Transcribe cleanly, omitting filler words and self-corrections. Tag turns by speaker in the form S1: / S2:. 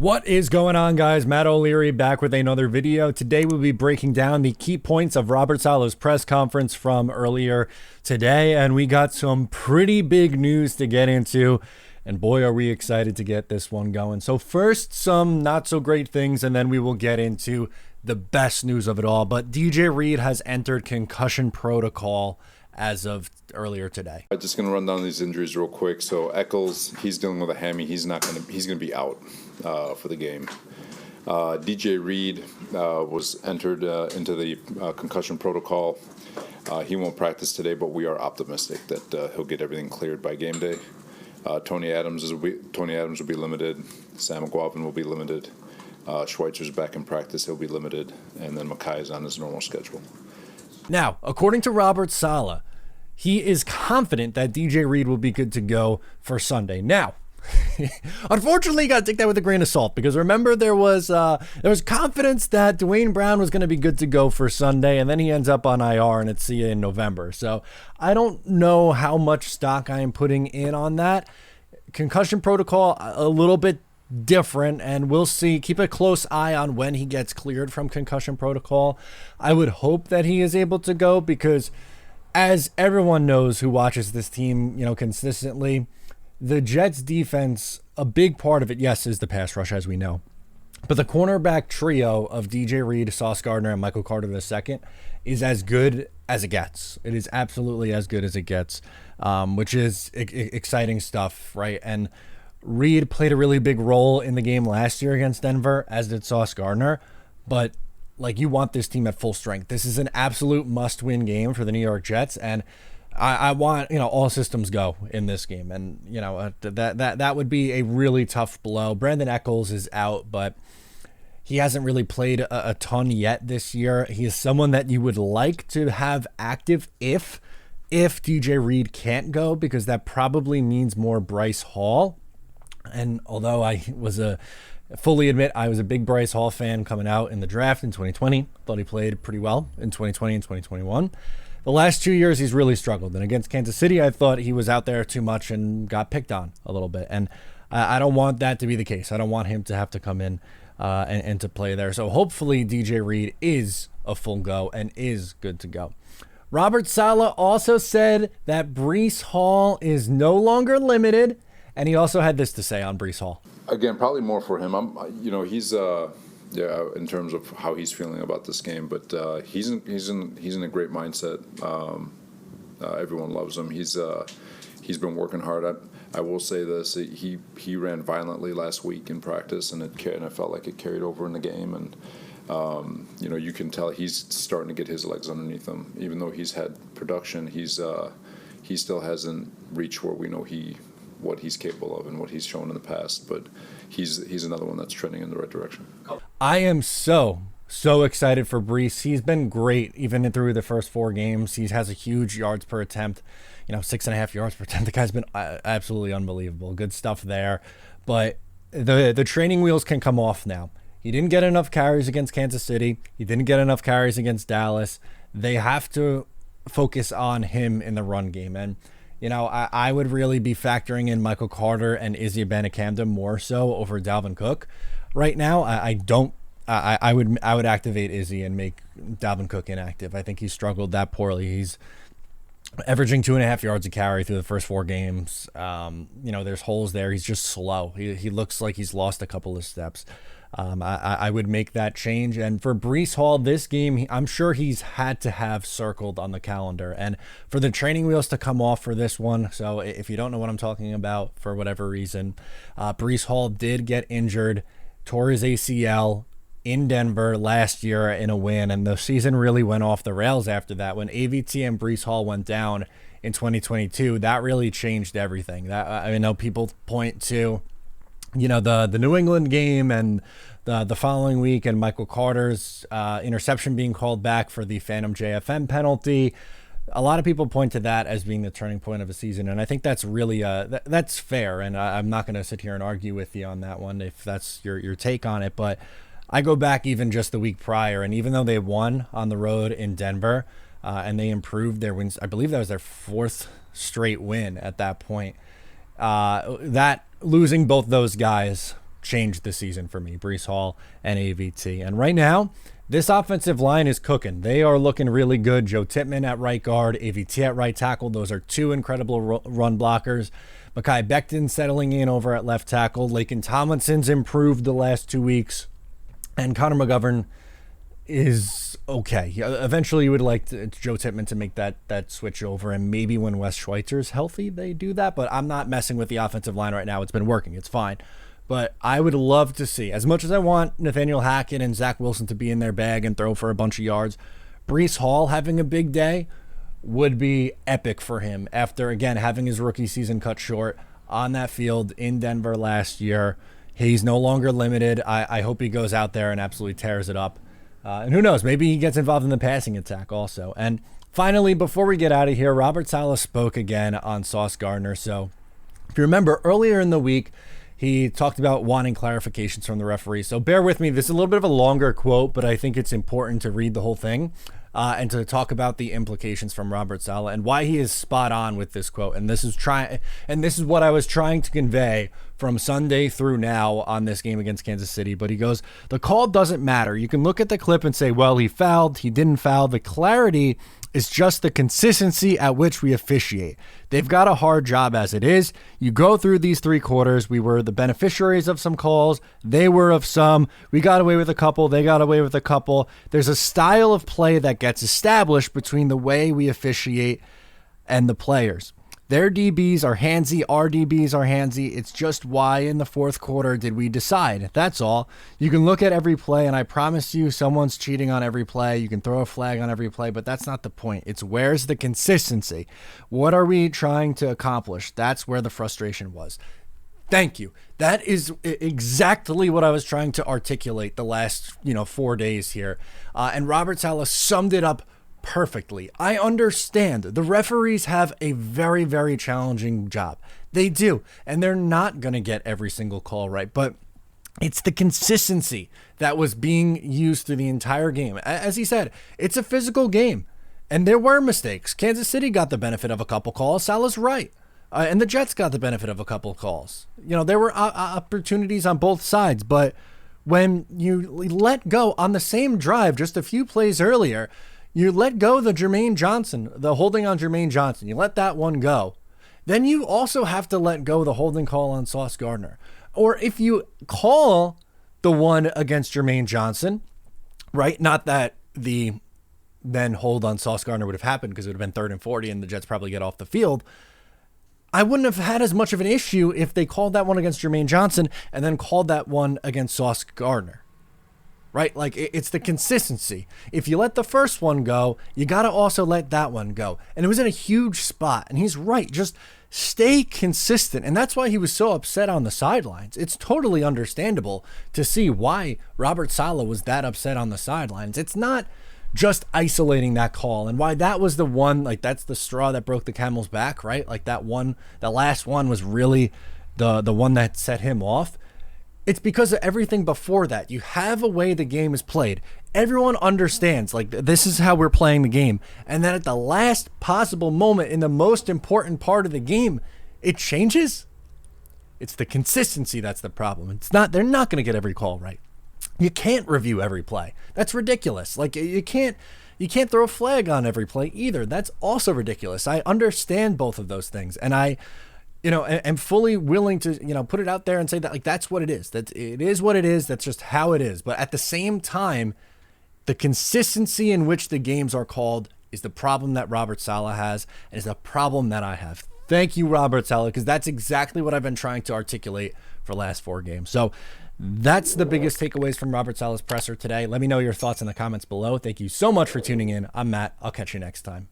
S1: What is going on, guys? Matt O'Leary back with another video. Today we'll be breaking down the key points of Robert Saleh's press conference from earlier today, and we got some pretty big news to get into, and boy are we excited to get this one going. So first, some not so great things, and then we will get into the best news of it all. But DJ Reed has entered concussion protocol as of earlier today.
S2: I'm just going to run down these injuries real quick. So Eccles, he's dealing with a hammy. He's going to be out for the game. DJ Reed was entered into the concussion protocol. He won't practice today, but we are optimistic that he'll get everything cleared by game day. Tony Adams will be limited. Sam McGuavin will be limited. Schweitzer's back in practice. He'll be limited. And then Mackay is on his normal schedule.
S1: Now, according to Robert Saleh, he is confident that DJ Reed will be good to go for Sunday. Now, unfortunately, you got to take that with a grain of salt, because remember there was confidence that Dwayne Brown was going to be good to go for Sunday, and then he ends up on IR, and it's see you in November. So I don't know how much stock I am putting in on that. Concussion protocol, a little bit different, and we'll see. Keep a close eye on when he gets cleared from concussion protocol. I would hope that he is able to go, because as everyone knows who watches this team, consistently, the Jets defense, a big part of it, yes, is the pass rush, as we know. But the cornerback trio of DJ Reed, Sauce Gardner, and Michael Carter II is as good as it gets. It is absolutely as good as it gets, which is exciting stuff, right? And Reed played a really big role in the game last year against Denver, as did Sauce Gardner. But you want this team at full strength. This is an absolute must-win game for the New York Jets, and I want all systems go in this game. And that would be a really tough blow. Brandon Eccles is out, but he hasn't really played a ton yet this year. He is someone that you would like to have active if DJ Reed can't go, because that probably means more Breece Hall. And although I was fully admit I was a big Breece Hall fan coming out in the draft in 2020, thought he played pretty well in 2020 and 2021. The last 2 years he's really struggled. And against Kansas City, I thought he was out there too much and got picked on a little bit. And I don't want that to be the case. I don't want him to have to come in and to play there. So hopefully DJ Reed is a full go and is good to go. Robert Saleh also said that Breece Hall is no longer limited. And he also had this to say on Breece Hall.
S2: Again, probably more for him. He's in terms of how he's feeling about this game, but he's in a great mindset. Everyone loves him. He's been working hard. I will say this: he ran violently last week in practice, and I felt like it carried over in the game. And you can tell he's starting to get his legs underneath him. Even though he's had production, he still hasn't reached where we know what he's capable of and what he's shown in the past, but he's another one that's trending in the right direction.
S1: I am so excited for Breece. He's been great even through the first 4 games. He has a huge yards per attempt, 6.5 yards per attempt. The guy's been absolutely unbelievable. Good stuff there, but the training wheels can come off now. He didn't get enough carries against Kansas City. He didn't get enough carries against Dallas. They have to focus on him in the run game, and I would really be factoring in Michael Carter and Izzy Abanikanda more so over Dalvin Cook. Right now, I would activate Izzy and make Dalvin Cook inactive. I think he struggled that poorly. He's averaging 2.5 yards a carry through the first 4 games. There's holes there. He's just slow. He looks like he's lost a couple of steps. I would make that change. And for Breece Hall, this game, I'm sure he's had to have circled on the calendar. And for the training wheels to come off for this one, so if you don't know what I'm talking about for whatever reason, Breece Hall did get injured, tore his ACL in Denver last year in a win, and the season really went off the rails after that. When AVT and Breece Hall went down in 2022, that really changed everything. I know people point to the New England game and the following week, and Michael Carter's interception being called back for the Phantom JFM penalty. A lot of people point to that as being the turning point of a season, and I think that's really that's fair, and I'm not going to sit here and argue with you on that one if that's your take on it. But I go back even just the week prior, and even though they won on the road in Denver and they improved their wins, I believe that was their 4th straight win at that point. That losing both those guys changed the season for me, Breece Hall and AVT. And right now, this offensive line is cooking. They are looking really good. Joe Tippmann at right guard, AVT at right tackle. Those are two incredible run blockers. Mekhi Becton settling in over at left tackle. Laken Tomlinson's improved the last 2 weeks. And Connor McGovern is okay. Eventually, you would like Joe Tippmann to make that switch over, and maybe when Wes Schweitzer's healthy, they do that. But I'm not messing with the offensive line right now. It's been working. It's fine. But I would love to see, as much as I want Nathaniel Hackett and Zach Wilson to be in their bag and throw for a bunch of yards, Breece Hall having a big day would be epic for him after, again, having his rookie season cut short on that field in Denver last year. He's no longer limited. I hope he goes out there and absolutely tears it up. And who knows, maybe he gets involved in the passing attack also. And finally, before we get out of here, Robert Saleh spoke again on Sauce Gardner. So if you remember, earlier in the week, he talked about wanting clarifications from the referee. So bear with me. This is a little bit of a longer quote, but I think it's important to read the whole thing and to talk about the implications from Robert Saleh and why he is spot on with this quote. And this is what I was trying to convey from Sunday through now on this game against Kansas City. But he goes, the call doesn't matter. You can look at the clip and say, well, he fouled, he didn't foul. The clarity is just the consistency at which we officiate. They've got a hard job as it is. You go through these 3 quarters. We were the beneficiaries of some calls. They were of some. We got away with a couple. They got away with a couple. There's a style of play that gets established between the way we officiate and the players. Their DBs are handsy, our DBs are handsy. It's just why in the 4th quarter did we decide. That's all. You can look at every play, and I promise you someone's cheating on every play. You can throw a flag on every play, but that's not the point. It's where's the consistency? What are we trying to accomplish? That's where the frustration was. Thank you. That is exactly what I was trying to articulate the last 4 days here. And Robert Saleh summed it up perfectly. I understand the referees have a very, very challenging job. They do. And they're not going to get every single call right. But it's the consistency that was being used through the entire game. As he said, it's a physical game. And there were mistakes. Kansas City got the benefit of a couple calls. Saleh's right. And the Jets got the benefit of a couple calls. There were opportunities on both sides. But when you let go on the same drive just a few plays earlier, you let go the holding on Jermaine Johnson. You let that one go. Then you also have to let go the holding call on Sauce Gardner. Or if you call the one against Jermaine Johnson, right? Not that the then hold on Sauce Gardner would have happened because it would have been 3rd and 40 and the Jets probably get off the field. I wouldn't have had as much of an issue if they called that one against Jermaine Johnson and then called that one against Sauce Gardner. Right? Like, it's the consistency. If you let the first one go, you got to also let that one go. And it was in a huge spot. And he's right. Just stay consistent. And that's why he was so upset on the sidelines. It's totally understandable to see why Robert Saleh was that upset on the sidelines. It's not just isolating that call and why that was the one, like, that's the straw that broke the camel's back, right? Like, that last one was really the one that set him off. It's because of everything before that. You have a way the game is played. Everyone understands, like, this is how we're playing the game. And then at the last possible moment in the most important part of the game, it changes. It's the consistency that's the problem. They're not going to get every call right. You can't review every play. That's ridiculous. Like, you can't throw a flag on every play either. That's also ridiculous. I understand both of those things. And I am fully willing to, put it out there and say that, like, that's what it is. It is what it is. That's just how it is. But at the same time, the consistency in which the games are called is the problem that Robert Saleh has and is the problem that I have. Thank you, Robert Saleh, because that's exactly what I've been trying to articulate for the last 4 games. So that's the biggest takeaways from Robert Saleh's presser today. Let me know your thoughts in the comments below. Thank you so much for tuning in. I'm Matt. I'll catch you next time.